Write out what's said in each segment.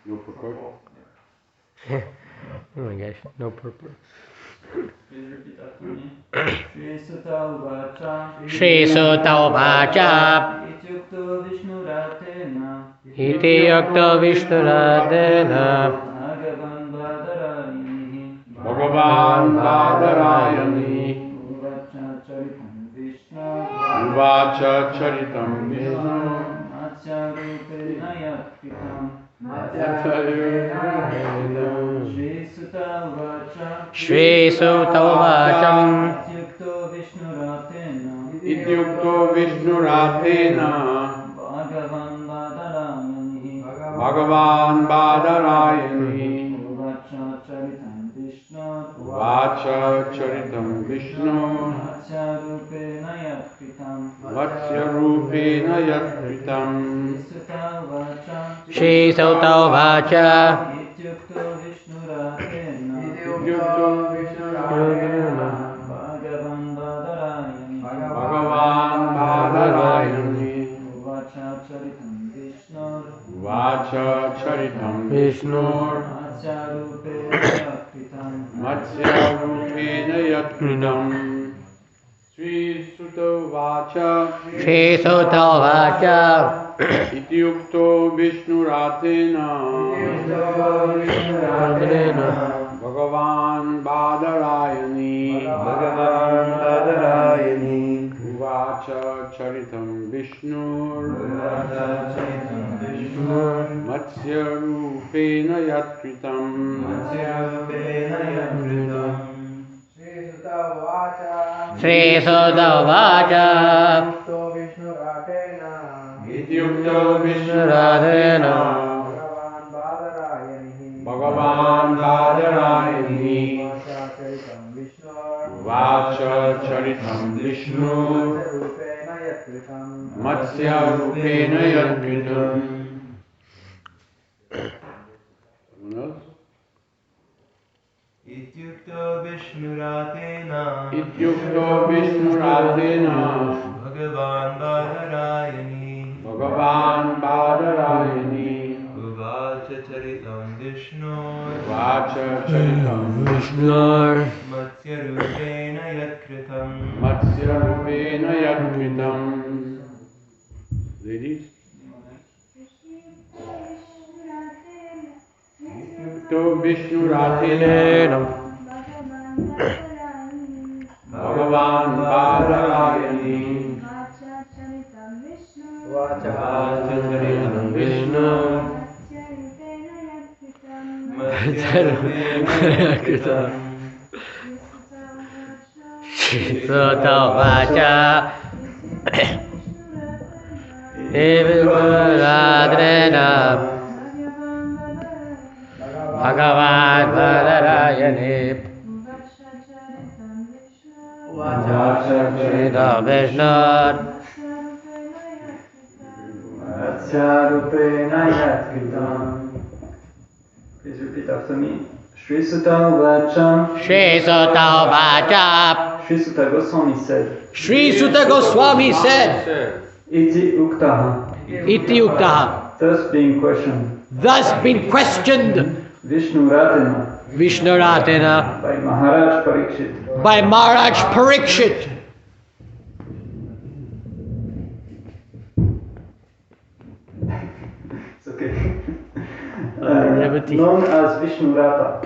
No purport? Oh my gosh, no purport. Please repeat after me. Shri Sutta Uvacha. Shri Sutta Uvacha. Ityukto Vishnuratena. Iti Yukto Vishnuratena. Bhagavan Badarayanihi. Bhagavan Badarayani. Uvacha Charitam Vishnu. Uvacha Charitam Vishnu. Matsya Rupena Yatkritam. Shri Sutta Uvacha. Shri Sutta Uvacha. Ityukto Vishnuratena. Ityukto Vishnuratena. Bhagavan Badarayanihi. Bhagavan Badarayani. Uvacha Charitam Vishnu. Uvacha Charitam Vishnu. Matsya Rupena Yatkritam. Vatsya Rupena Yatkritam. Sutta Uvacha. Shri Sutta Uvacha. Ityukto Vishnuratena. Ityukto Vishnuratena. Bhagavan Badarayani. Bhagavan Badarayani. Uvacha Charitam Vishnu. Uvacha Charitam Vishnu. Matsya Rupena Yatkritam. Matsya Rupena Yatkritam. Shri Sutta Uvacha. Shri Sutta Uvacha. Ityukto Vishnuratena. Bhagavan Badarayani. Bhagavan Badarayani. Uvacha Charitam Vishnu. Uvacha Charitam Vishnu. Matsya Rupena Yatkritam. Matsya Rupena Yatkritam. Shri Sutta Uvacha. Ityukto Vishnuratena. Bhagavan Badarayani. Uvacha Charitam Vishnu. Matsya Rupena Yatkritam. Someone else? Ityukto Vishnuratena. Ityukto Vishnuratena. Bhagavan Badarayani. Bhagavan Badarayani. Uvacha Charitam Vishnu. Uvacha Charitam Vishnu. Matsya Rupena Yatkritam. Matsya Rupena Yatkritam. Ladies? Ityukto Vishnuratena. Bhagavan Badarayani. Uvacha Charitam Vishnu. Matsya Rupena Yatkritam. Shri Sutta Uvacha. Vishnuratena. Bhagavan Badarayani. Uvacha Charitam Vishnu. Matsya Rupena Yatkritam. Please repeat after me. Shri Sutta Uvacha. Shri Sutta Uvacha. Shri Sutta Goswami said. Shri Sutta Goswami said. Iti Uktaha. Iti Uktaha. Thus being questioned. Thus been questioned. Vishnuratena Vishnuratena by Maharaj Parikshit. by Maharaj Parikshit. It's okay. Revati. Known as Vishnurata.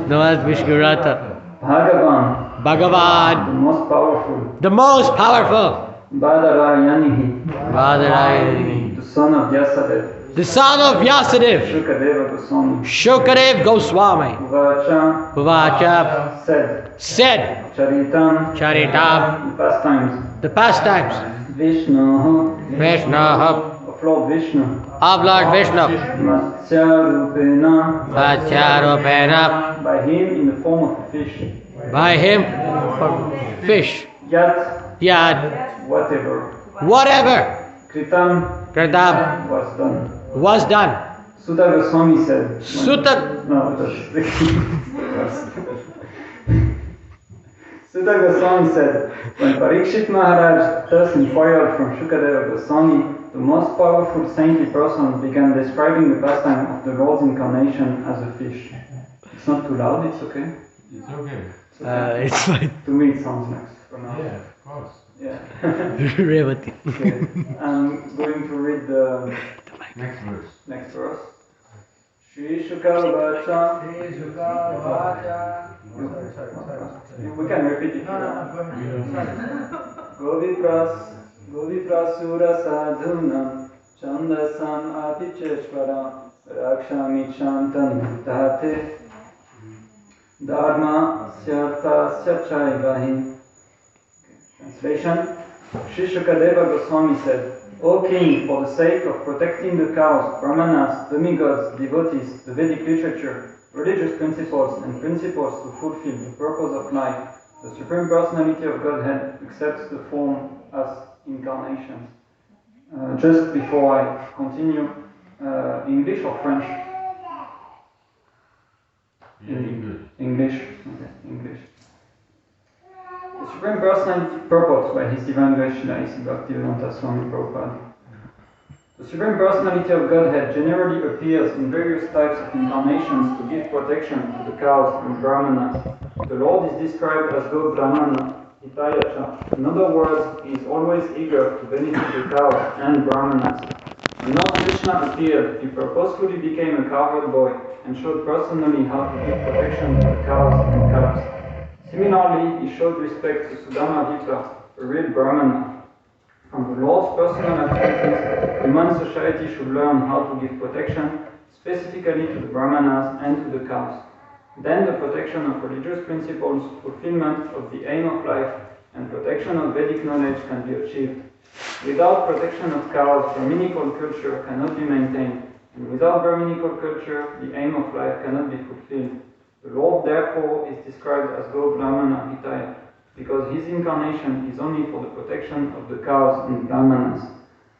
Known as Vishnuratha. Bhagavan, the Bhagavan, most powerful. the most powerful. Badarayanihi, Badarayani, the son of Vyasadeva. the son of Vyasadeva. Shukadeva Goswami. Shukadev Goswami. Uvacha Uvacha said, said, Charitam, Charitam, the pastimes. the pastimes. Vishnu, Vishnu, of Lord Vishnu. of Lord Vishnu. Matsya Rupena, Vatyarupena, by him in the form of a fish. by him for fish. Yat, Yad, whatever. whatever Kritam Pradam was done. was done. Sutta Goswami said. Sutta, No, that's Sutta Goswami said, when Parikshit Maharaj thus inquired from Shukadeva Goswami, the most powerful saintly person began describing the pastime of the Lord's incarnation as a fish. It's not too loud, it's okay? It's okay. It's okay. it's fine. To me it sounds nice for now. Yeah, of course. Yeah. Revati. Okay. I'm going to read the Next verse. next verse. Shri Shukavacha. We can repeat it. Goviprasura sadhunam chandasam apicheshvara rakshami chantam tate dharma syartha syachaivahi. Translation. Shri Shukadeva Goswami said, O king, for the sake of protecting the cows, brahmanas, demigods, devotees, the Vedic literature, religious principles, and principles to fulfill the purpose of life, the Supreme Personality of Godhead accepts the form as incarnations. Just before I continue, English or French? English. Okay, English. The Supreme Personality purport by His Divine Grace Srila A.C. Bhaktivedanta Swami Prabhupada. The Supreme Personality of Godhead generally appears in various types of incarnations to give protection to the cows and brahmanas. The Lord is described as Go Brahmana, Hitayacha. In other words, He is always eager to benefit the cows and brahmanas. When Lord Krishna appeared, He purposefully became a cowherd boy and showed personally how to give protection to the cows and calves. Similarly, He showed respect to Sudama Vipra, a real brahmana. From the Lord's personal activities, human society should learn how to give protection, specifically to the brahmanas and to the cows. Then the protection of religious principles, fulfillment of the aim of life, and protection of Vedic knowledge can be achieved. Without protection of cows, Brahminical culture cannot be maintained, and without Brahminical culture, the aim of life cannot be fulfilled. The Lord, therefore, is described as Go Brahmana Hitaya, because His incarnation is only for the protection of the cows and brahmanas.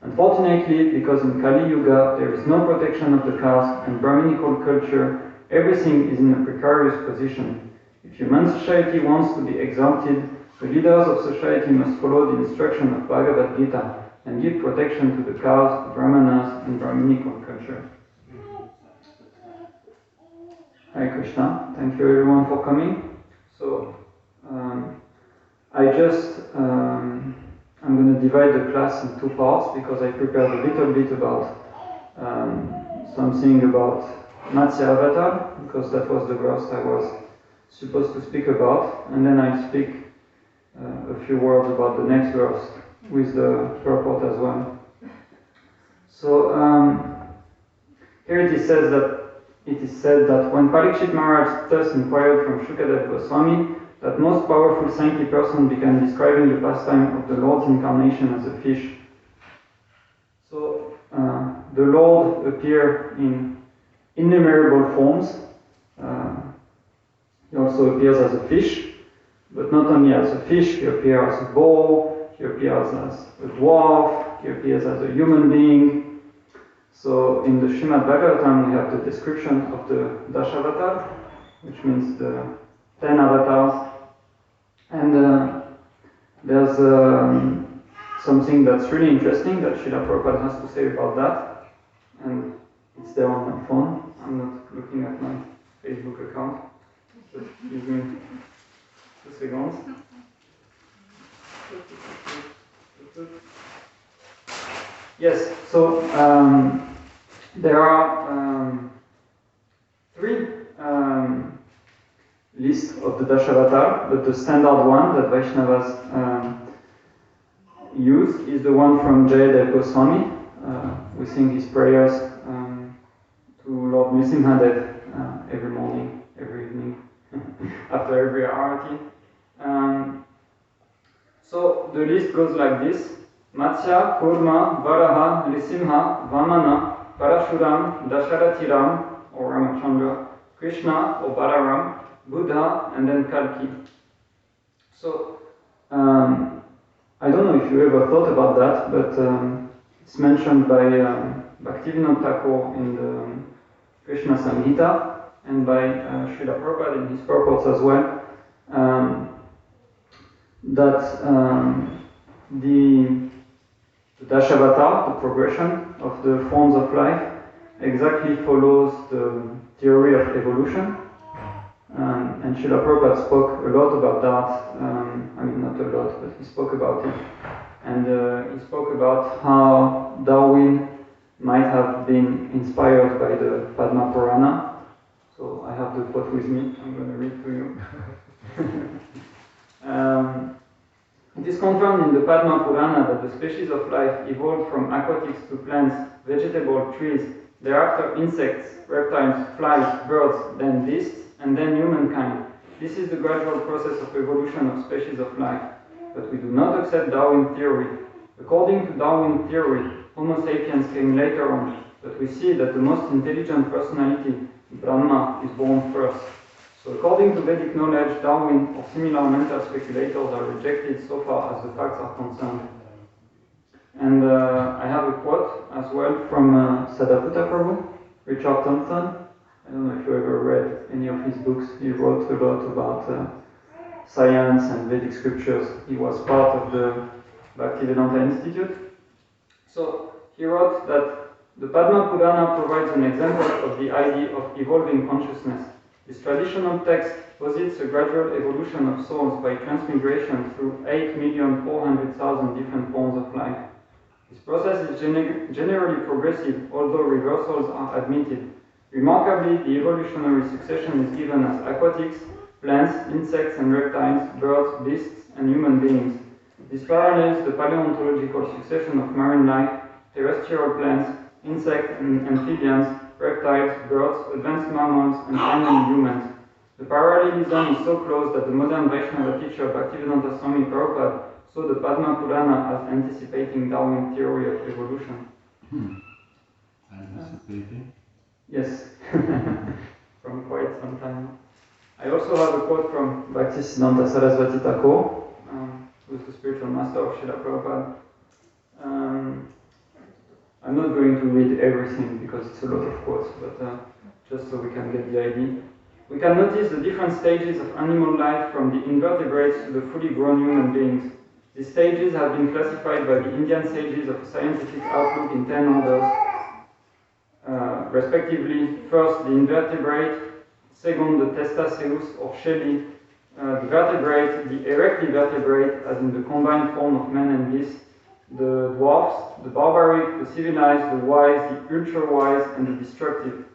Unfortunately, because in Kali Yuga there is no protection of the cows and Brahminical culture, everything is in a precarious position. If human society wants to be exalted, the leaders of society must follow the instruction of Bhagavad Gita and give protection to the cows, the brahmanas, and Brahminical culture. Hare Krishna. Thank you everyone for coming. So, I'm going to divide the class in two parts because I prepared a little bit about something about Matsya Avatar, because that was the verse I was supposed to speak about, and then I'll speak a few words about the next verse with the purport as well. So here it is said that when Parikshit Maharaj thus inquired from Shukadeva Goswami, that most powerful saintly person began describing the pastime of the Lord's incarnation as a fish. So the Lord appeared in innumerable forms. He also appears as a fish, but not only as a fish, He appears as a bull, He appears as a dwarf, He appears as a human being. So in the Srimad Bhagavatam we have the description of the Dashavatar, which means the 10 avatars. And there's something that's really interesting that Srila Prabhupada has to say about that. And It's there on my phone. I'm not looking at my Facebook account. Just give me 2 seconds. Yes, so there are 3 lists of the Dashavata, but the standard one that Vaishnavas use is the one from Jayadev Goswami. We sing his prayers to Lord Nrsimhadev every morning, every evening, after every arati. So the list goes like this: Matsya, Kurma, Varaha, Nrisimha, Vamana, Parashuram, Dasharatiram, or Ramachandra, Krishna or Balaram, Buddha, and then Kalki. So I don't know if you ever thought about that, but it's mentioned by Bhaktivinoda Thakur in the Krishna Samhita and by Srila Prabhupada in his purports as well, that the Dashavata, the progression of the forms of life, exactly follows the theory of evolution. And Srila Prabhupada spoke a lot about that. I mean, not a lot, but he spoke about it. And he spoke about how Darwin might have been inspired by the Padma Purana. So I have the quote with me. I'm going to read to you. It is confirmed in the Padma Purana that the species of life evolved from aquatics to plants, vegetable, trees, thereafter insects, reptiles, flies, birds, then beasts, and then humankind. This is the gradual process of evolution of species of life. But we do not accept Darwin theory. According to Darwin theory, Homo sapiens came later on, but we see that the most intelligent personality, Brahma, is born first. So according to Vedic knowledge, Darwin or similar mental speculators are rejected so far as the facts are concerned. And I have a quote as well from Sadhaputta Prabhu, Richard Thompson. I don't know if you ever read any of his books. He wrote a lot about science and Vedic scriptures. He was part of the Bhaktivedanta Institute. So he wrote that the Padma Purana provides an example of the idea of evolving consciousness. This traditional text posits a gradual evolution of souls by transmigration through 8,400,000 different forms of life. This process is generally progressive, although reversals are admitted. Remarkably, the evolutionary succession is given as aquatics, plants, insects and reptiles, birds, beasts, and human beings. This parallels the paleontological succession of marine life, terrestrial plants, insects and amphibians, reptiles, birds, advanced mammals, and finally humans. The parallelism is so close that the modern Vaishnava teacher Bhaktivedanta Swami Prabhupada saw the Padma Purana as anticipating Darwin theory of evolution. Anticipating? Yes, from quite some time. I also have a quote from Bhaktisiddhanta Saraswati Thakur, who is the spiritual master of Srila Prabhupada. I'm not going to read everything because it's a lot of quotes, but just so we can get the idea. We can notice the different stages of animal life from the invertebrates to the fully grown human beings. These stages have been classified by the Indian sages of a scientific outlook in 10 orders. Respectively, first the invertebrate, second the testaceous or shelly, the vertebrate, the erectly vertebrate, as in the combined form of man and beast, the dwarfs, the barbaric, the civilized, the wise, the ultra-wise, and the destructive.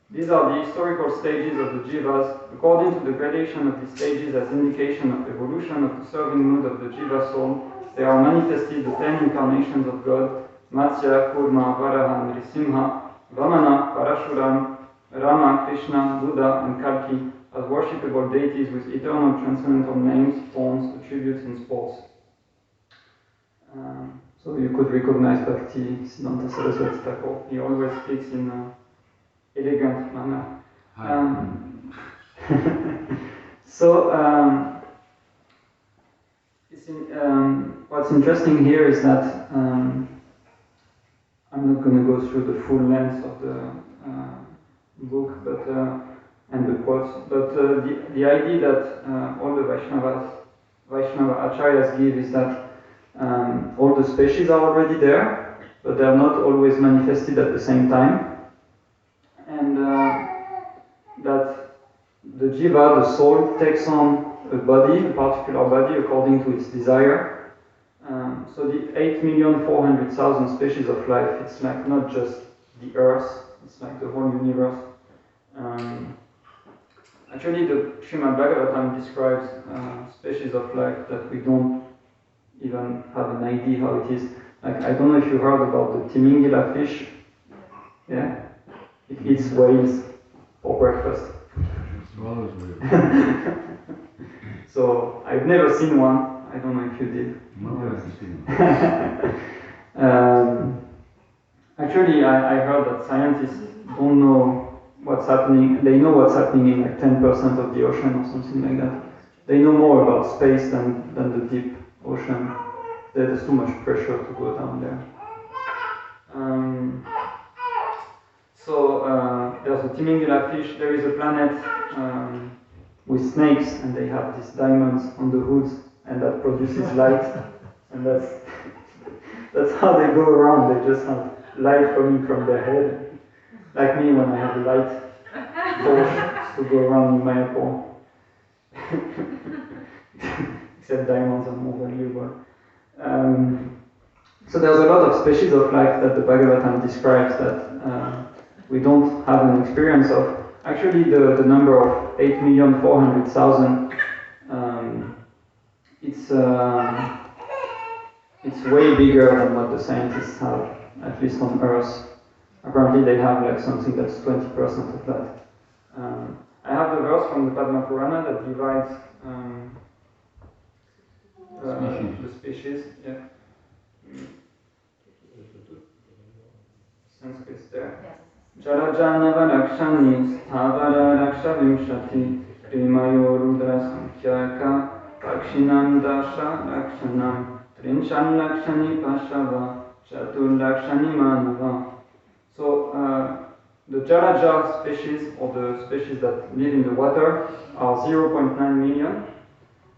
These are the historical stages of the jivas. According to the gradation of these stages as indication of evolution of the serving mood of the jiva soul, they are manifested the 10 incarnations of God: Matsya, Kurma, Varaha, Nrisimha, Vamana, Parashuram, Rama, Krishna, Buddha, and Kalki as worshipable deities with eternal transcendental names, forms, attributes, and sports. So you could recognize Bhaktisiddhanta Saraswati Thakur. He always speaks in an elegant manner. What's interesting here is that I'm not going to go through the full length of the book, but and the quotes, but the idea that all the Vaishnava acharyas give is that all the species are already there, but they are not always manifested at the same time. the jiva, the soul, takes on a body, a particular body, according to its desire. So the 8,400,000 species of life, it's like not just the Earth, it's like the whole universe. Actually, the Srimad Bhagavatam describes species of life that we don't even have an idea how it is. Like, I don't know if you heard about the Timingila fish. Yeah? It eats whales for breakfast. Swallows whales. So, I've never seen one. I don't know if you did. No, I haven't seen them. Actually, I heard that scientists don't know what's happening. They know what's happening in like 10% of the ocean or something like that. They know more about space than the deep ocean. There's too much pressure to go down there. There's a Timingila fish. There is a planet with snakes, and they have these diamonds on the hoods, and that produces light. And that's how they go around. They just have light coming from their head. Like me when I have a light torch to go around in Mayapur. Except diamonds are more valuable. So there's a lot of species of life that the Bhagavatam describes that we don't have an experience of. Actually, the number of 8,400,000, it's way bigger than what the scientists have, at least on Earth. Apparently they have like something that's 20% of that. I have the verse from the Padma Purana that divides the species. Yeah. Sanskrit's there. Jalajanava Lakshani Sthavara Lakshavimshati Primayo Rudra Samkhyaka Pakshinam Dasha Lakshanam Trinshan Lakshani Pashava Chatur Lakshani Manava. So the Jalaja species, or the species that live in the water, are 0.9 million.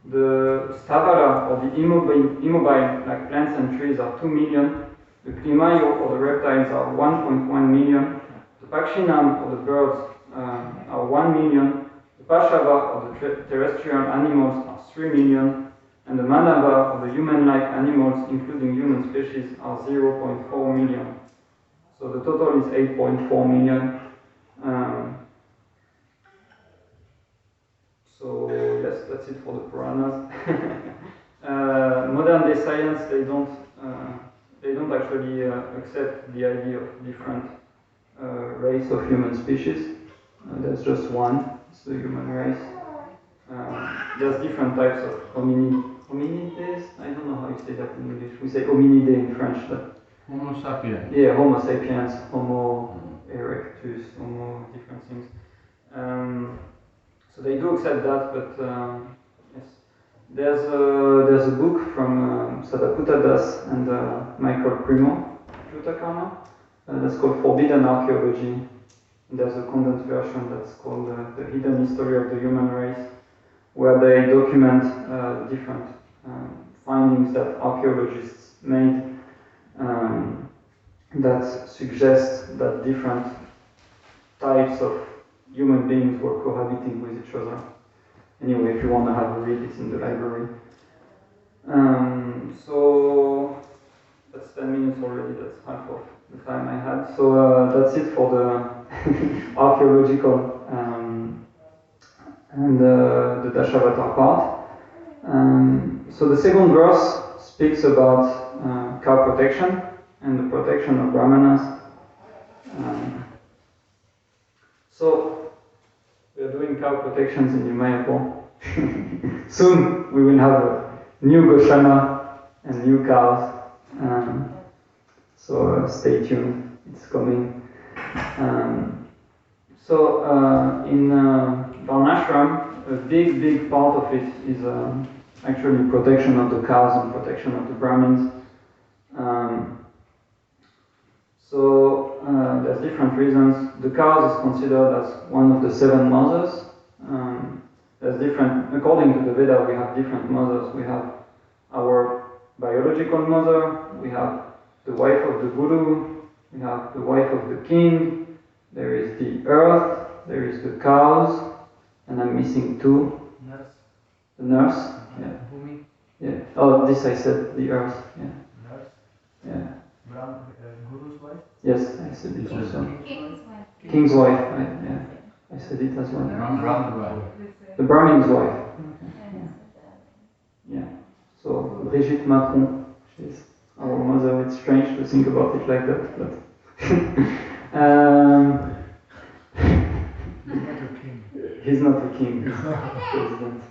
The Sthavara, or the immobile, like plants and trees, are 2 million. The Klimayo, or the reptiles, are 1.1 million. The Pakshinam, or the birds, are 1 million. The Pashava, or the terrestrial animals, are 3 million. And the Manava, or the human-like animals, including human species, are 0.4 million. So the total is 8.4 million. So yes, that's it for the Puranas. Modern day science, they don't actually accept the idea of different race of human species. There's just one, it's the human race. There's different types of hominides. I don't know how you say that in English. We say hominide in French. But Homo sapiens. yeah, Homo sapiens, Homo erectus, Homo different things. So they do accept that, but yes, there's a book from Sadaputta Das and Michael Primo, Plutakarma, that's called Forbidden Archaeology. And there's a condensed version that's called The Hidden History of the Human Race, where they document different findings that archaeologists made that suggest that different types of human beings were cohabiting with each other. Anyway, if you want to have a read, it's in the library. So that's 10 minutes already, that's half of the time I had. So that's it for the archaeological and the Dashavata part. So the second verse speaks about cow protection and the protection of Brahmanas. So we are doing cow protections in Mayapur. Soon we will have a new Goshana and new cows. So stay tuned, it's coming. In Varnashram, a big part of it is actually protection of the cows and protection of the Brahmins. There's different reasons. The cows is considered as one of the 7 mothers. There's different, according to the Veda, we have different mothers. We have our biological mother, we have the wife of the guru, we have the wife of the king, there is the earth, there is the cows, and I'm missing two. Nurse. The nurse, yeah. Bhumi. Yeah. Oh, this I said, the earth, yeah. Nurse. Yeah. Guru's wife. Yes, I said it also. King's wife. King's wife, yeah. I said it as well. Brahmin wife. The Brahmin's wife. Okay. Yeah. So, Brigitte Macron, she's our mother. It's strange to think about it like that, but. He's not a king. He's president.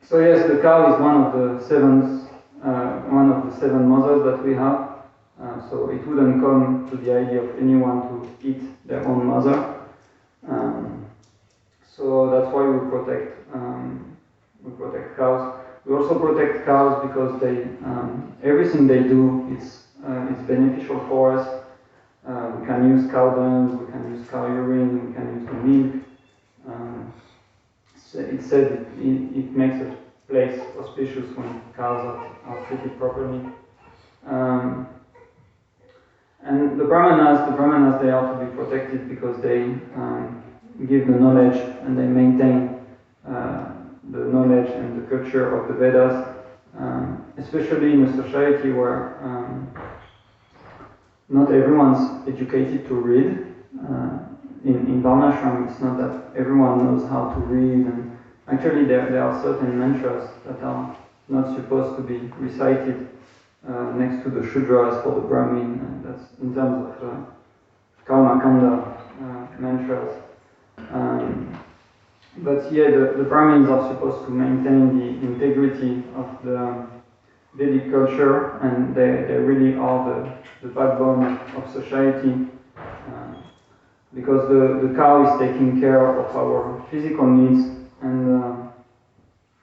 So yes, the cow is one of the seven mothers that we have. So it wouldn't come to the idea of anyone to eat their own mother. So that's why we protect cows. We also protect cows because they everything they do is beneficial for us. We can use cow dung, we can use cow urine, we can use the milk. It said it makes a place auspicious when cows are treated properly. And the Brahmanas, they are to be protected because they give the knowledge and they maintain the knowledge and the culture of the Vedas, especially in a society where not everyone's educated to read. In Varnashram, it's not that everyone knows how to read, and actually there are certain mantras that are not supposed to be recited next to the Shudras for the Brahmin, and that's in terms of Karma Kanda mantras. But yeah, the Brahmins are supposed to maintain the integrity of the Vedic culture, and they really are the backbone of society. Because the cow is taking care of our physical needs, and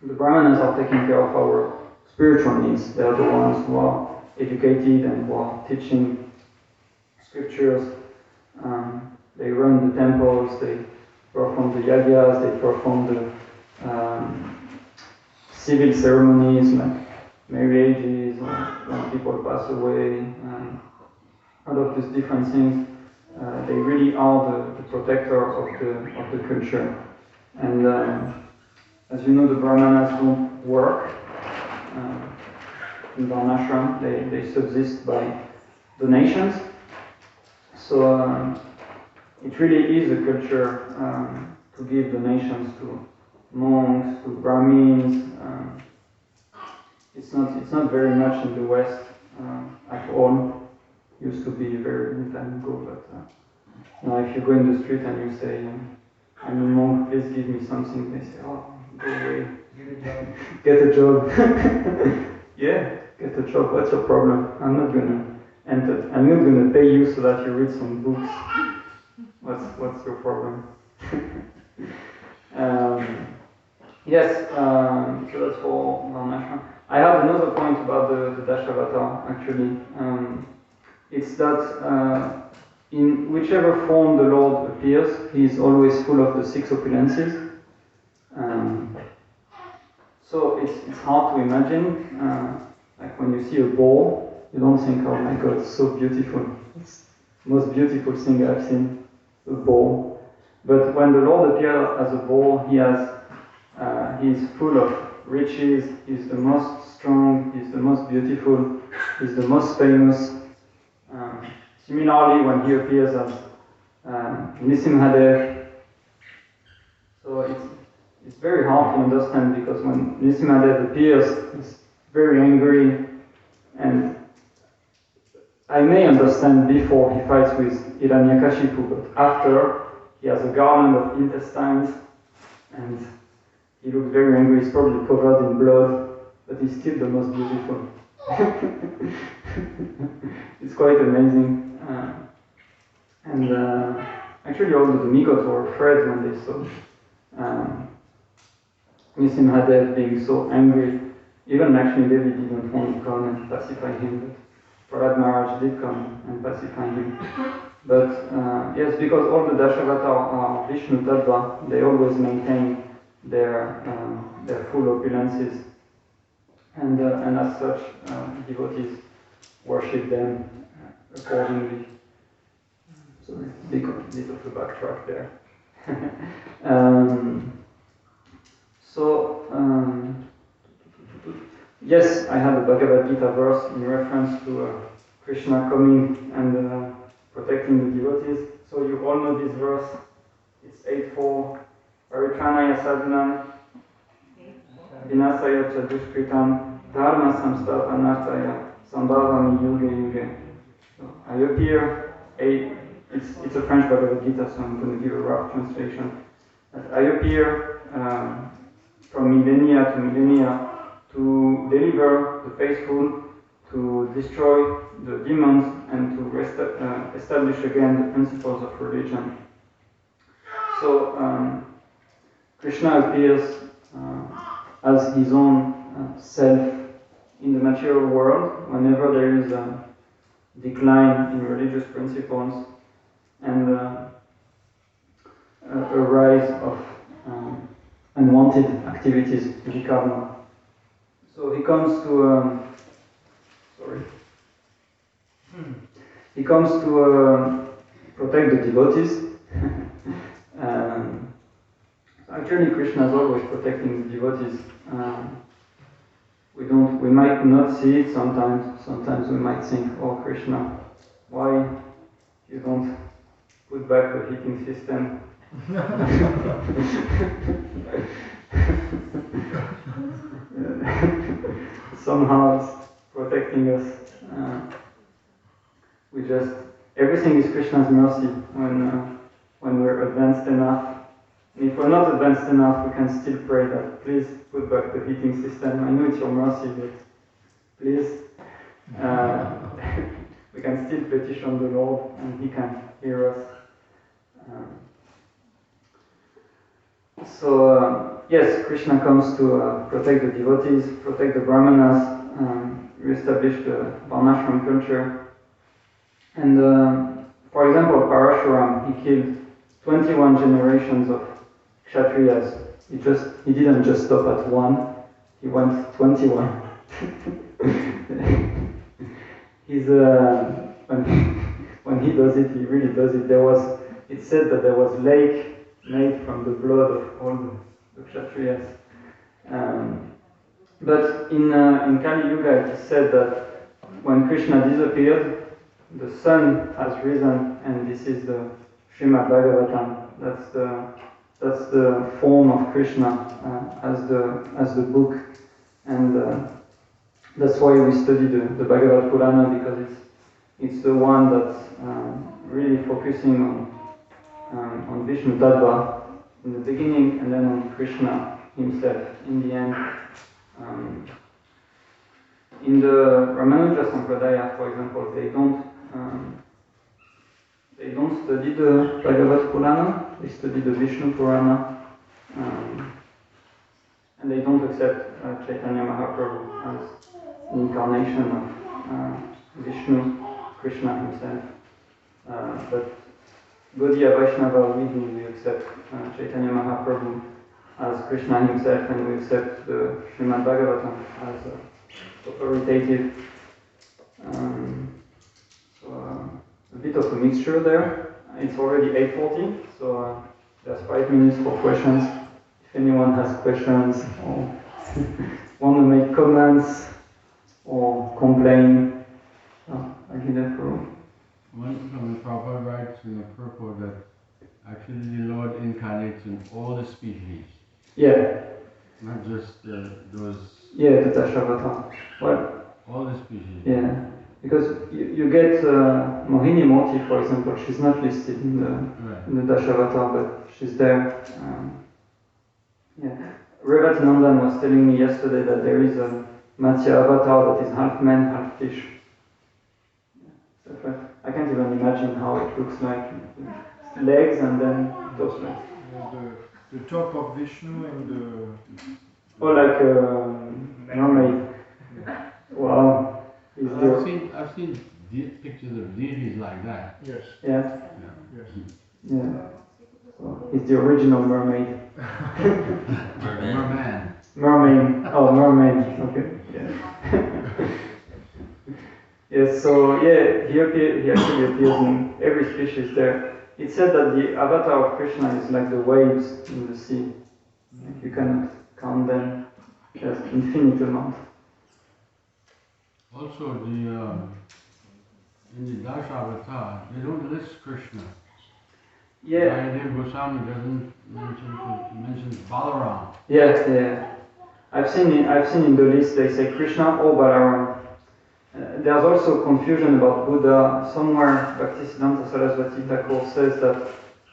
the Brahmanas are taking care of our spiritual needs. They are the ones who are educated and who are teaching scriptures. They run the temples, they perform the yagyas, they perform the civil ceremonies like marriages, when people pass away, all of these different things. They really are the protector of the culture. And as you know, the Brahmanas don't work in Varnashram. They subsist by donations. So it really is a culture to give donations to monks, to Brahmins. It's not very much in the West at all. Used to be very long time ago, but now if you go in the street and you say, I'm a monk, please give me something, they say, oh, go away. Get a job. Yeah, get a job, what's your problem? I'm not gonna pay you so that you read some books. What's your problem? Yes, so that's for Varnashram. I have another point about the Dashavata, actually. It's that in whichever form the Lord appears, he is always full of the six opulences. So it's hard to imagine. Like when you see a ball, you don't think, oh my God, it's so beautiful. It's the most beautiful thing I've seen, a ball. But when the Lord appears as a ball, he's full of riches, he's the most strong, he's the most beautiful, he's the most famous. Similarly, when he appears as Nisimhadev, so it's very hard to understand, because when Nisimhadev appears, he's very angry, and I may understand before he fights with Hiranyakashipu, but after, he has a garland of intestines, and he looks very angry. He's probably covered in blood, but he's still the most beautiful. It's quite amazing. Actually all the demigods were afraid when they saw Nisimhadev being so angry. Even actually Devi didn't want to come and pacify him, but Prahlad Maharaj did come and pacify him. But yes, because all the Dashavata are Vishnu Tattva, they always maintain their full opulences, and as such, devotees worship them accordingly. Sorry, bit of a backtrack there. Yes, I have a Bhagavad Gita verse in reference to Krishna coming and protecting the devotees. So you all know this verse. It's 8:4. Paritranaya sadhanam vinasaya cha dushkritam dharma samsthapanarthaya sambhavami yuge yuge. So I appear, it's a French Bhagavad Gita, so I'm going to give a rough translation. I appear from millennia to millennia to deliver the faithful, to destroy the demons, and to establish again the principles of religion. So Krishna appears as his own self in the material world whenever there is a decline in religious principles and a rise of unwanted activities, vikarma. So he comes to protect the devotees. Actually, Krishna is always protecting the devotees. We might not see it sometimes. Sometimes we might think, "Oh, Krishna, why you don't put back the heating system?" Somehow it's protecting us. Everything is Krishna's mercy when we're advanced enough. And if we're not advanced enough, we can still pray that, please put back the heating system. I know it's your mercy, but please. We can still petition the Lord and He can hear us. Yes, Krishna comes to protect the devotees, protect the Brahmanas, re-establish the Varnashram culture. And for example, Parashuram, he killed 21 generations of Kshatriyas. He didn't just stop at one, he went 21. When he does it, he really does it. It said that there was lake made from the blood of all the Kshatriyas. But in Kali Yuga, it is said that when Krishna disappeared, the sun has risen, and this is the Srimad Bhagavatam. That's the form of Krishna as the book, and that's why we study the Bhagavad Purana, because it's the one that's really focusing on Vishnu Tattva in the beginning, and then on Krishna himself in the end. In the Ramanuja Sampradaya, for example, they don't study the Bhagavad Purana, they study the Vishnu Purana, and they don't accept Chaitanya Mahaprabhu as an incarnation of Vishnu, Krishna himself. But Gaudiya Vaishnava, we accept Chaitanya Mahaprabhu as Krishna himself, and we accept the Srimad Bhagavatam as authoritative. A bit of a mixture there. It's already 8:40, so there's 5 minutes for questions. If anyone has questions or want to make comments or complain, I'll give that for you. One from the Prabhupada writes in the purport that actually the Lord incarnates in all the species. Yeah. Not just those. Yeah, the Dashavata. Well, all the species. Yeah. Because you get Mohini Moti, for example, she's not listed in the Dashavata, but she's there. Revat Nandan was telling me yesterday that there is a Matsya avatar that is half man, half fish. I can't even imagine how it looks like. Legs and then those legs. The top of Vishnu and the... Oh, like a mermaid. Wow. I've seen pictures of deities like that. Yes. Yeah. Yes. Yeah. So he's the original mermaid. Merman. Mermaid. Oh, mermaid. Okay. Yeah. Yes. So yeah, he actually appears in every species there. it said that the avatar of Krishna is like the waves in the sea. Like you cannot count them. There's infinite amount. Also, in the Dash Avatar, they don't list Krishna. Yeah. Jayadev Goswami doesn't mentions Balaram. Yeah. I've seen in the list they say Krishna or Balaram. There's also confusion about Buddha. Somewhere Bhaktisiddhanta Saraswati Thakur says that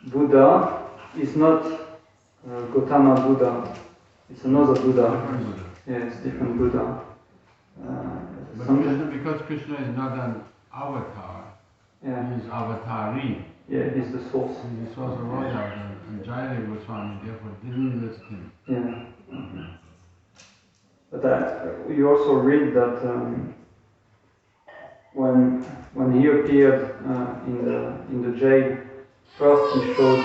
Buddha is not Gautama Buddha. It's another Buddha. Different Buddha. Yeah, it's different Buddha. But because Krishna is not an avatar, Yeah. he is avatari. Yeah, he's the source. He's the source of all the avatars. And Jayadev Goswami therefore didn't list him. Yeah. But you also read that when he appeared in the jail, first he showed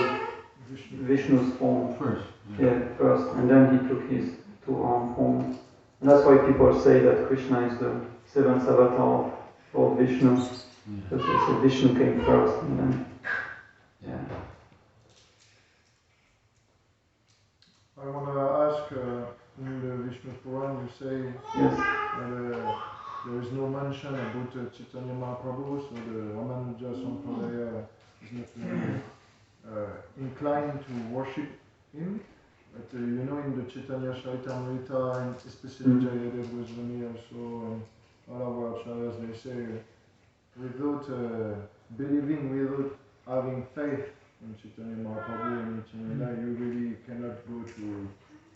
Vishnu's form. First. Yeah, first, and then he took his two-armed form. And that's why people say that Krishna is the seventh avatar of Vishnu. Because they say Vishnu came first, and then yeah. I want to ask, in the Vishnu Puran you say Yes. there is no mention about Chaitanya Mahaprabhu, so the Ramanuja Sampradaya is not really inclined to worship him. But you know, in the Chaitanya Charitamrita, and especially Jayadev Goswami also, and all our acharyas, they say, without believing, without having faith in Chaitanya Mahaprabhu and Nityananda, you really cannot go to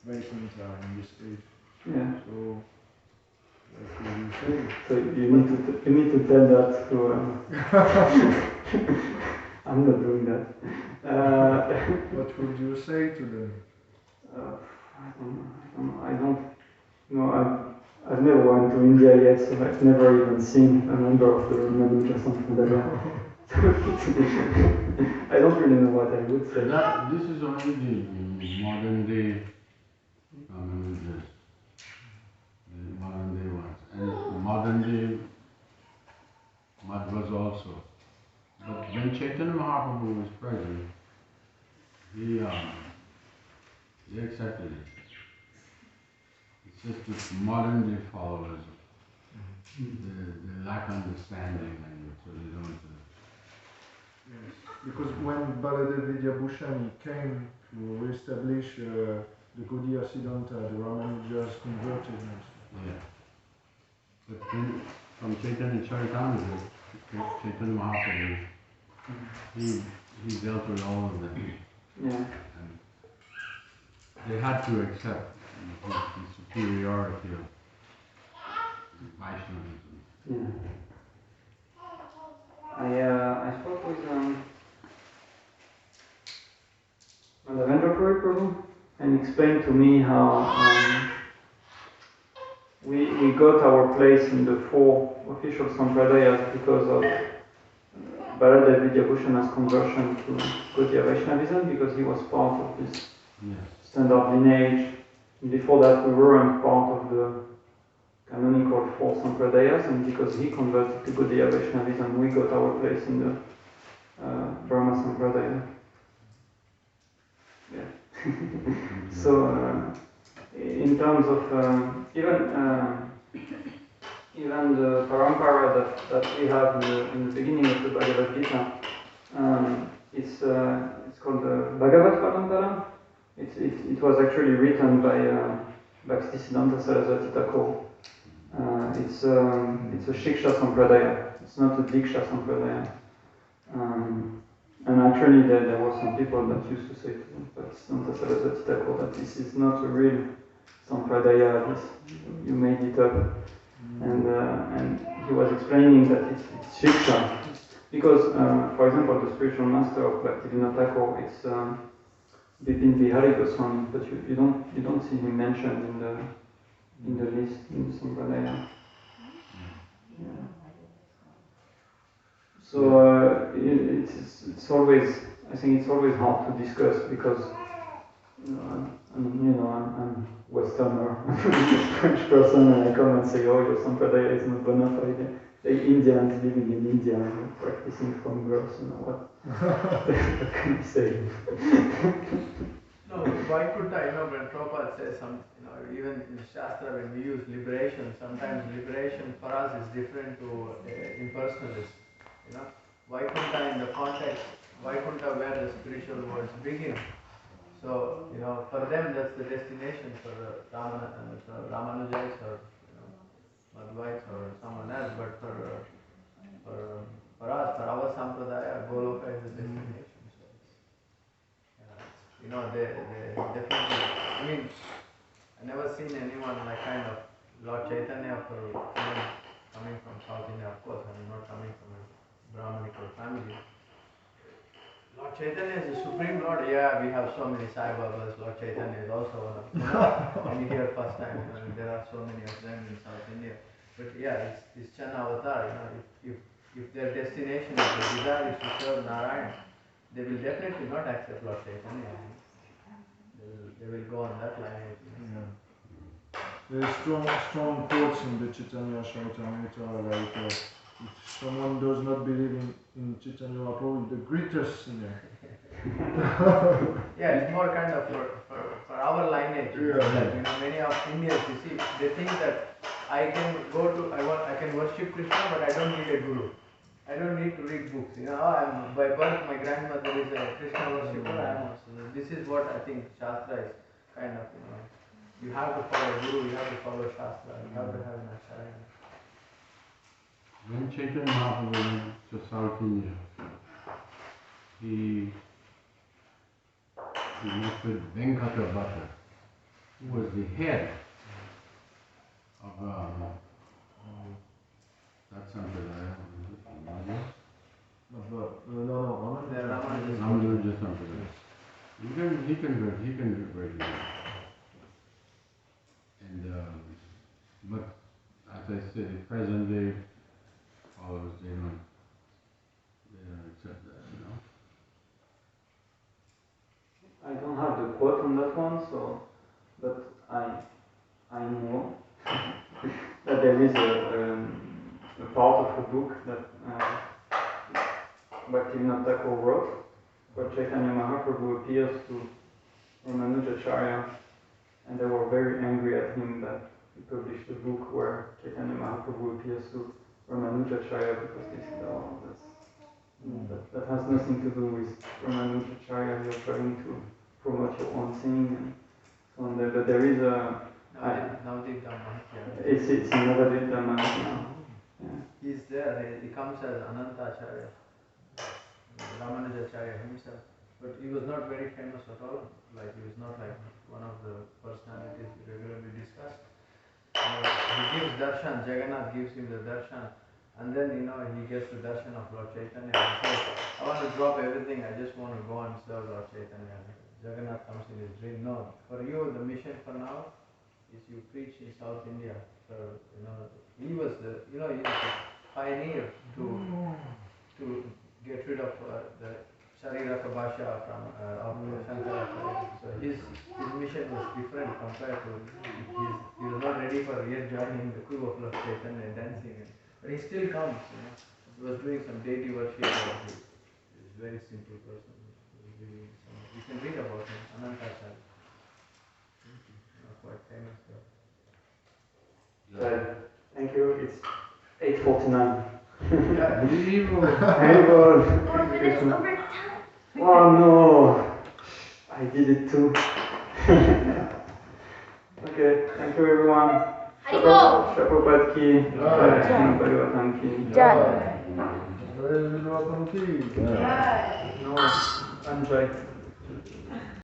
Vaikuntha in this age. Yeah. So, what will you say? So you need to tell that to. I'm not doing that. What would you say to them? I don't know. I've never went to India yet, so I've never even seen a member of the Ramanuja Sampradaya. I don't really know what I would say. This is only the modern day Ramanujas. The modern day ones. And modern day Madhvas also. But when Chaitanya Mahaprabhu was present, he accepted it. It's just the modern day followers. They lack understanding, and so they don't. Yes, because when Baladev Vidyabhushan came to re-establish the Gaudiya Siddhanta, the Ramanujas converted him. Yeah. But then from Chaitanya Charitamrita, Chaitanya Mahaprabhu, he dealt with all of them. Yeah. And they had to accept the superiority of Vaishnavism. Yeah. I spoke with Madhavendra Prabhu and explained to me how we got our place in the four official sampradayas because of Baladev Vidyabhushana's conversion to Gaudiya Vaishnavism, because he was part of this standard lineage. And before that we weren't part of the canonical four sampradayas, and because he converted to Gaudiya Vaishnavism, we got our place in the Brahma Sampradaya. Yeah. So, in terms of even the parampara that we have in the beginning of the Bhagavad Gita, it's called the Bhagavad Parampara. It was actually written by Bhaktisiddhanta Saraswati Thakur. It's a Shiksha Sampradaya. It's not a Diksha Sampradaya. And actually there were some people that used to say to Bhaktisiddhanta Saraswati Thakur that this is not a real Sampradaya, you made it up. And he was explaining that it's Shiksha. Because, for example, the spiritual master of Bhaktivinoda Thakur, it's Bipin Bihari Goswami, but you don't see him mentioned in the list, in the Sampradaya. Yeah. So it's always, I think it's always hard to discuss, because I'm Westerner, I'm a French person, and I come and say, oh, your Sampradaya is not bona fide. Indians living in India and practicing from girls, what can you say? No, Vaikuntha, when Prabhupada says even in Shastra when we use liberation, sometimes liberation for us is different to impersonalists. Vaikuntha in the context, Vaikuntha where the spiritual worlds begin. So, for them that's the destination for Ramanujais or Madhvites or someone else, but for us, for our Sampradaya, Goloka is the destination. So they definitely, I never seen anyone like kind of Lord Chaitanya coming from South India, of course, I'm not coming from a Brahminical family. Lord Chaitanya is the Supreme Lord. Yeah, we have so many Sai Babas. Lord Chaitanya is also one of them. When you hear first time, there are so many of them in South India. But yeah, it's Chana Avatar. If their destination is the desire is to serve Narayan, they will definitely not accept Lord Chaitanya. They will go on that line. There are strong quotes in the Chaitanya Charitamrita, like if someone does not believe in Chaitanya Mahaprabhu, the greatest sinner. Yeah, it's more kind of for our lineage. Many of Indians, you see, they think that I can worship Krishna, but I don't need a guru. I don't need to read books. I'm by birth, my grandmother is a Krishna worshipper. This is what I think Shastra is kind of. You have to follow Guru, you have to follow Shastra, you have to have an acharya. When Chaitanya Mahaprabhu went to South India, he met with Venkata Bhatta, who was the head of that Sampradaya. Ramanuja Sampradaya. He can read. And but as I said, the present day followers they don't accept that, I don't have the quote on that one, but I know that there is a part of a book that Bhaktivinoda Thakur wrote, where Chaitanya Mahaprabhu appears to Ramanujacharya, and they were very angry at him that he published a book where Chaitanya Mahaprabhu appears to Ramanujacharya, because they said, that has nothing to do with Ramanujacharya, you're trying to promote your own thing and so on. But there is a... Navadip Dhammahatya. It's another Dhammahatya. Yeah. He's there, he comes as Anantacharya, Ramanujacharya himself. But he was not very famous at all. He was not like one of the personalities we regularly discuss. He gives darshan, Jagannath gives him the darshan. And then, he gets the darshan of Lord Chaitanya and says, I want to drop everything, I just want to go and serve Lord Chaitanya. Jagannath comes in his dream. No, for you, the mission for now is you preach in South India. So, he was the pioneer to get rid of the Shariraka Bhasha of Shankaracharya. So his mission was different compared to he was not ready for yet joining the crew of Lord Chaitanya and dancing. But he still comes, He was doing some deity worship. He's a very simple person. You can read about him, Anantacharya. Quite famous. Thank you. It's 8:49. Evil. Evil. Oh no! I did it too. Okay, thank you everyone. Prabhupada ki, Bhagavatam ki. Jai. Jai. No, I'm right.